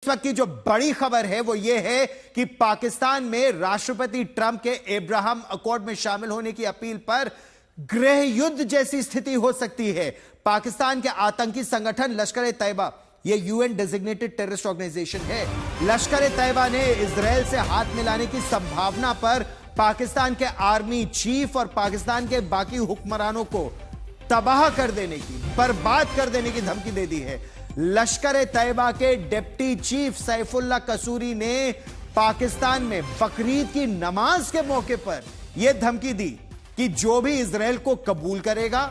वक्त की जो बड़ी खबर है वो ये है कि पाकिस्तान में राष्ट्रपति ट्रंप के अब्राहम अकॉर्ड में शामिल होने की अपील पर गृह युद्ध जैसी स्थिति हो सकती है। पाकिस्तान के आतंकी संगठन लश्कर-ए-तैयबा, ये यूएन डेजिग्नेटेड टेररिस्ट ऑर्गेनाइजेशन है, लश्कर-ए-तैयबा ने इजराइल से हाथ मिलाने की संभावना पर पाकिस्तान के आर्मी चीफ और पाकिस्तान के बाकी हुक्मरानों को तबाह कर देने की, बर्बाद कर देने की धमकी दे दी है। लश्कर-ए-तैयबा के डिप्टी चीफ सैफुल्लाह कसूरी ने पाकिस्तान में बकरीद की नमाज के मौके पर यह धमकी दी कि जो भी इजराइल को कबूल करेगा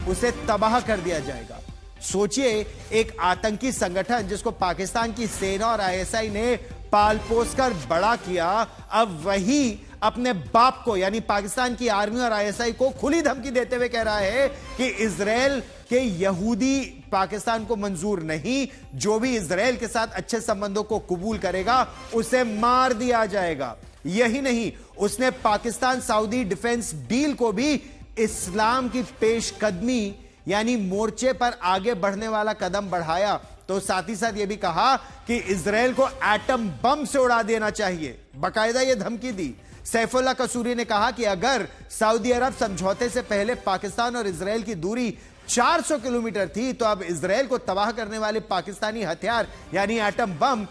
उसे तबाह कर दिया जाएगा। सोचिए, एक आतंकी संगठन जिसको पाकिस्तान की सेना और आईएसआई ने पाल पोस कर बड़ा किया, अब वही अपने बाप को यानी पाकिस्तान की आर्मी और आईएसआई को खुली धमकी देते हुए कह रहा है कि इजराइल के यहूदी पाकिस्तान को मंजूर नहीं, जो भी इजराइल के साथ अच्छे संबंधों को कबूल करेगा उसे मार दिया जाएगा। यही नहीं, उसने पाकिस्तान सऊदी डिफेंस डील को भी इस्लाम की पेशकदमी यानी मोर्चे पर आगे बढ़ने वाला कदम बढ़ाया। तो साथ ही साथ यह भी कहा कि इजराइल को एटम बम से उड़ा देना चाहिए, बाकायदा यह धमकी दी। सैफुल्लाह कसूरी ने कहा कि अगर सऊदी अरब समझौते से पहले पाकिस्तान और इजराइल की दूरी 400 किलोमीटर थी, तो अब इजराइल को तबाह करने वाले पाकिस्तानी हथियार यानी एटम बम,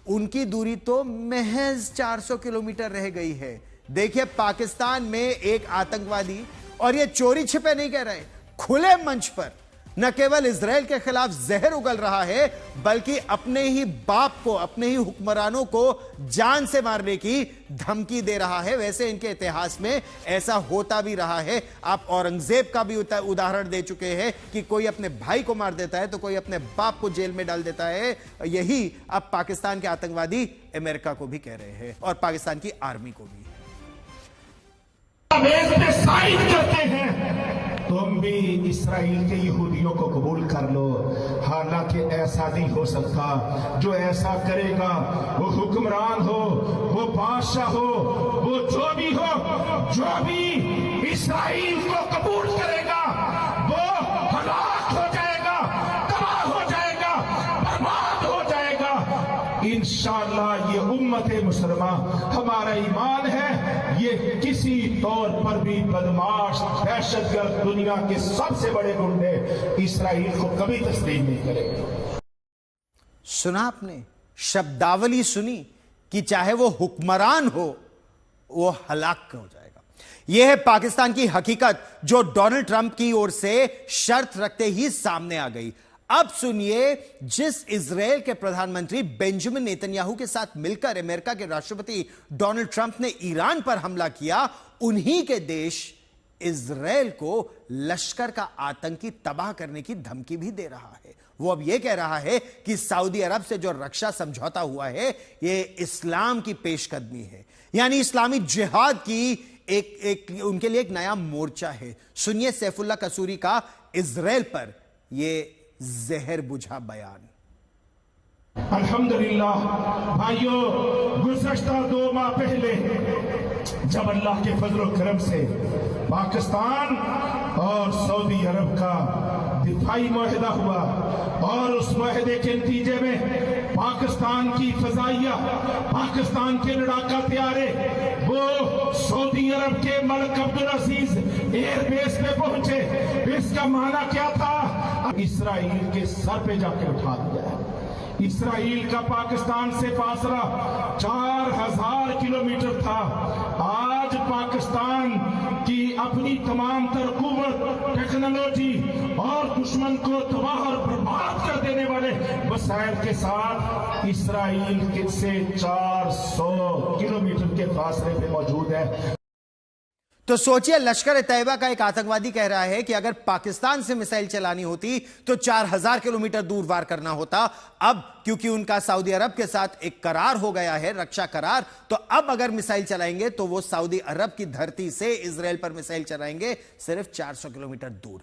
उनकी दूरी तो महज 400 किलोमीटर रह गई है। देखिए, पाकिस्तान में एक आतंकवादी, और यह चोरी छिपे नहीं कह रहे, खुले मंच पर न केवल इजराइल के खिलाफ जहर उगल रहा है, बल्कि अपने ही बाप को, अपने ही हुक्मरानों को जान से मारने की धमकी दे रहा है। वैसे इनके इतिहास में ऐसा होता भी रहा है। आप औरंगजेब का भी उदाहरण दे चुके हैं कि कोई अपने भाई को मार देता है तो कोई अपने बाप को जेल में डाल देता है। यही अब पाकिस्तान के आतंकवादी अमेरिका को भी कह रहे हैं और पाकिस्तान की आर्मी को भी। करते हैं, तुम भी इस्राइल के यहूदियों को कबूल कर लो। हालांकि ऐसा नहीं हो सकता। जो ऐसा करेगा वो हुक्मरान हो, वो बादशाह हो, वो जो भी इस्राइल को कबूल करेगा वो हलाक हो जाएगा, तबाह हो जाएगा, बर्बाद हो जाएगा। इंशाअल्लाह ये उम्मत मुसलमा, हमारा ईमान है, ये किसी तौर पर भी बदमाश दहशतगर्द दुनिया के सबसे बड़े गुंडे इस्राइल को कभी तस्लीम नहीं करेंगे। सुना आपने, शब्दावली सुनी कि चाहे वो हुक्मरान हो वो हलाक हो जाएगा। यह है पाकिस्तान की हकीकत जो डोनाल्ड ट्रंप की ओर से शर्त रखते ही सामने आ गई। अब सुनिए, जिस इजराइल के प्रधानमंत्री बेंजामिन नेतन्याहू के साथ मिलकर अमेरिका के राष्ट्रपति डोनाल्ड ट्रंप ने ईरान पर हमला किया, उन्हीं के देश इजराइल को लश्कर का आतंकी तबाह करने की धमकी भी दे रहा है। वो अब यह कह रहा है कि सऊदी अरब से जो रक्षा समझौता हुआ है यह इस्लाम की पेशकदमी है, यानी इस्लामी जिहाद की एक उनके लिए एक नया मोर्चा है। सुनिए सैफुल्लाह कसूरी का इजराइल पर यह जहर बुझा बयान। अल्हम्दुलिल्लाह भाइयों, गुज़श्ता 2 माह पहले जब अल्लाह के फजल और करम से पाकिस्तान और सऊदी अरब का दिफाई मुआहिदा हुआ और उस मुआहिदे के नतीजे में पाकिस्तान की फजाइया, पाकिस्तान के लड़ाका तैयारे वो सऊदी अरब के मलिक अब्दुल अजीज एयरबेस पे पहुंचे। इसका माना क्या था? इस्राइल के सर पे जाके उठा दिया है। इस्राइल का पाकिस्तान से फासला 4000 किलोमीटर था। आज पाकिस्तान की अपनी तमाम तर कुव्वत, टेक्नोलॉजी और दुश्मन को तबाह और बर्बाद कर देने वाले वसाइल के साथ इस्राइल से 400 किलोमीटर के फासले पे मौजूद है। तो सोचिए, लश्कर-ए-तैयबा का एक आतंकवादी कह रहा है कि अगर पाकिस्तान से मिसाइल चलानी होती तो 4000 किलोमीटर दूर वार करना होता। अब क्योंकि उनका सऊदी अरब के साथ एक करार हो गया है, रक्षा करार, तो अब अगर मिसाइल चलाएंगे तो वो सऊदी अरब की धरती से इजराइल पर मिसाइल चलाएंगे सिर्फ 400 किलोमीटर दूर।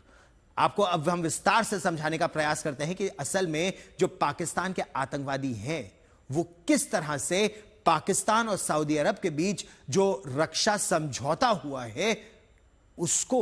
आपको अब हम विस्तार से समझाने का प्रयास करते हैं कि असल में जो पाकिस्तान के आतंकवादी हैं वो किस तरह से पाकिस्तान और सऊदी अरब के बीच जो रक्षा समझौता हुआ है उसको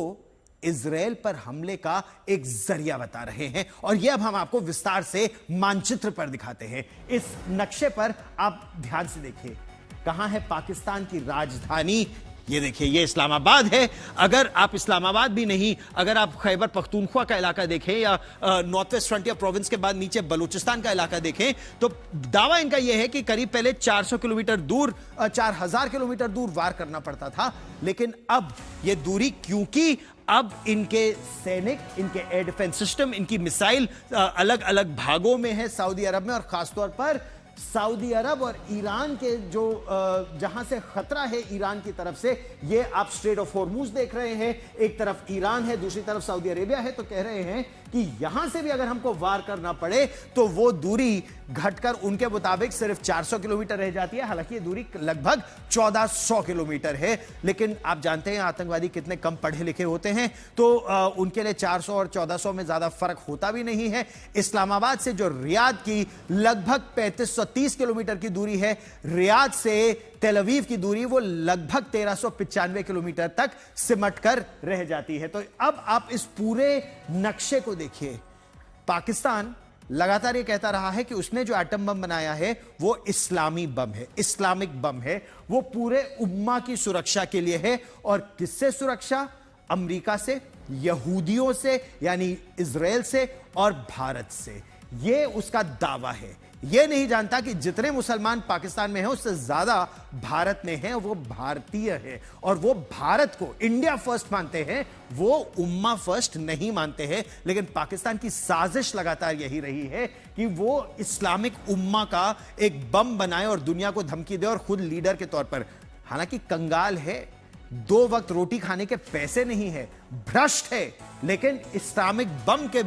इजराइल पर हमले का एक जरिया बता रहे हैं। और यह अब हम आपको विस्तार से मानचित्र पर दिखाते हैं। इस नक्शे पर आप ध्यान से देखिए, कहां है पाकिस्तान की राजधानी। ये देखिए, ये इस्लामाबाद है। अगर आप इस्लामाबाद भी नहीं, अगर आप खैबर पख्तूनख्वा का इलाका देखें या नॉर्थ वेस्ट फ्रंटियर प्रोविंस के बाद नीचे बलूचिस्तान का इलाका देखें, तो दावा इनका यह है कि करीब पहले 400 किलोमीटर दूर, 4000 किलोमीटर दूर वार करना पड़ता था। लेकिन अब यह दूरी, क्योंकि अब इनके सैनिक, इनके एयर डिफेंस सिस्टम, इनकी मिसाइल अलग अलग भागों में है सऊदी अरब में, और खासतौर पर सऊदी अरब और ईरान के जो जहां से खतरा है ईरान की तरफ से, ये आप स्ट्रेट ऑफ हॉर्मुज देख रहे हैं। एक तरफ ईरान है, दूसरी तरफ सऊदी अरेबिया है। तो कह रहे हैं कि यहां से भी अगर हमको वार करना पड़े तो वो दूरी घटकर उनके मुताबिक सिर्फ 400 किलोमीटर रह जाती है। हालांकि ये दूरी लगभग 1400 किलोमीटर है। लेकिन आप जानते हैं आतंकवादी कितने कम पढ़े लिखे होते हैं, तो उनके लिए 400 और 1400 में ज्यादा फर्क होता भी नहीं है। इस्लामाबाद से जो रियाद की लगभग 3530 किलोमीटर की दूरी है, रियाद से तेल अवीव की दूरी वो लगभग 1395 किलोमीटर तक सिमट कर रह जाती है। तो अब आप इस पूरे नक्शे को देखिए। पाकिस्तान लगातार ये कहता रहा है कि उसने जो एटम बम बनाया है वो इस्लामी बम है, इस्लामिक बम है। वो पूरे उम्मा की सुरक्षा के लिए है। और किससे सुरक्षा? अमेरिका से, यहूदियों से यानी इजराइल से, और भारत से। ये उसका दावा है। यह नहीं जानता कि जितने मुसलमान पाकिस्तान में हैं उससे ज्यादा भारत में हैं, वो भारतीय है। और वो भारत को इंडिया फर्स्ट मानते हैं, वो उम्मा फर्स्ट नहीं मानते हैं। लेकिन पाकिस्तान की साजिश लगातार यही रही है कि वो इस्लामिक उम्मा का एक बम बनाए और दुनिया को धमकी दे, और खुद लीडर के तौर पर, हालांकि कंगाल है, 2 वक्त रोटी खाने के पैसे नहीं है, भ्रष्ट है, लेकिन इस्लामिक बम के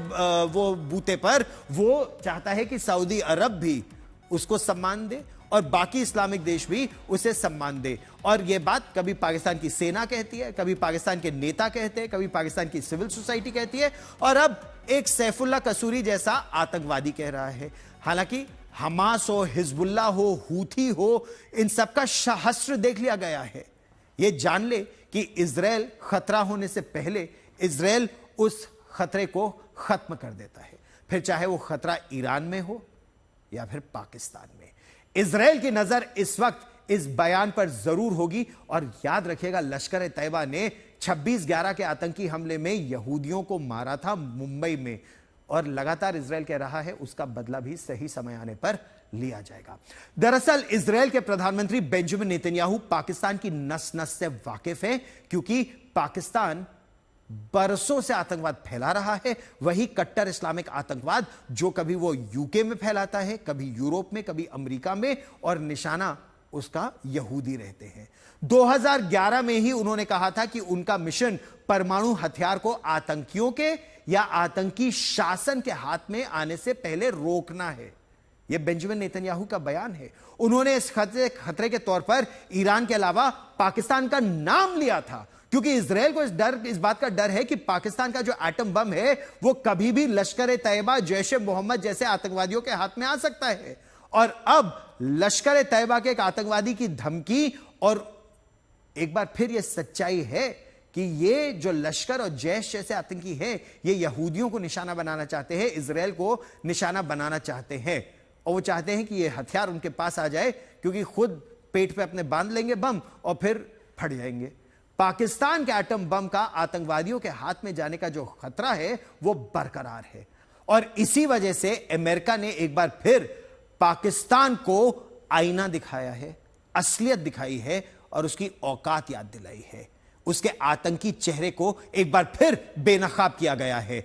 वो बूते पर वो चाहता है कि सऊदी अरब भी उसको सम्मान दे और बाकी इस्लामिक देश भी उसे सम्मान दे। और यह बात कभी पाकिस्तान की सेना कहती है, कभी पाकिस्तान के नेता कहते हैं, कभी पाकिस्तान की सिविल सोसाइटी कहती है, और अब एक सैफुल्लाह कसूरी जैसा आतंकवादी कह रहा है। हालांकि हमास हो, हिजबुल्लाह हो, हूथी हो, इन सबका सहस्त्र देख लिया गया है। यह जान ले कि इजराइल खतरा होने से पहले इजराइल उस खतरे को खत्म कर देता है, फिर चाहे वो खतरा ईरान में हो या फिर पाकिस्तान में। इजराइल की नजर इस वक्त इस बयान पर जरूर होगी। और याद रखिएगा, लश्कर ए तैयबा ने 26/11 के आतंकी हमले में यहूदियों को मारा था मुंबई में, और लगातार इजराइल कह रहा है उसका बदला भी सही समय आने पर लिया जाएगा। दरअसल इजराइल के प्रधानमंत्री बेंजामिन नेतन्याहू पाकिस्तान की नस नस से वाकिफ हैं, क्योंकि पाकिस्तान बरसों से आतंकवाद फैला रहा है। वही कट्टर इस्लामिक आतंकवाद जो कभी वो यूके में फैलाता है, कभी यूरोप में, कभी अमेरिका में, और निशाना उसका यहूदी रहते हैं। 2011 में ही उन्होंने कहा था कि उनका मिशन परमाणु हथियार को आतंकियों के या आतंकी शासन के हाथ में आने से पहले रोकना है। यह बेंजामिन नेतन्याहू का बयान है। उन्होंने इस खतरे के तौर पर ईरान के अलावा पाकिस्तान का नाम लिया था, क्योंकि इजराइल को इस बात का डर है कि पाकिस्तान का जो एटम बम है वो कभी भी लश्कर ए तैयबा, जैश ए मोहम्मद जैसे आतंकवादियों के हाथ में आ सकता है। और अब लश्कर ए तैयबा के एक आतंकवादी की धमकी, और एक बार फिर यह सच्चाई है कि ये जो लश्कर और जैश जैसे आतंकी हैं, ये यहूदियों को निशाना बनाना चाहते हैं, इजराइल को निशाना बनाना चाहते हैं। और वो चाहते हैं कि ये हथियार उनके पास आ जाए, क्योंकि खुद पेट पे अपने बांध लेंगे बम और फिर फट जाएंगे। पाकिस्तान के एटम बम का आतंकवादियों के हाथ में जाने का जो खतरा है वो बरकरार है। और इसी वजह से अमेरिका ने एक बार फिर पाकिस्तान को आईना दिखाया है, असलियत दिखाई है, और उसकी औकात याद दिलाई है। उसके आतंकी चेहरे को एक बार फिर बेनकाब किया गया है।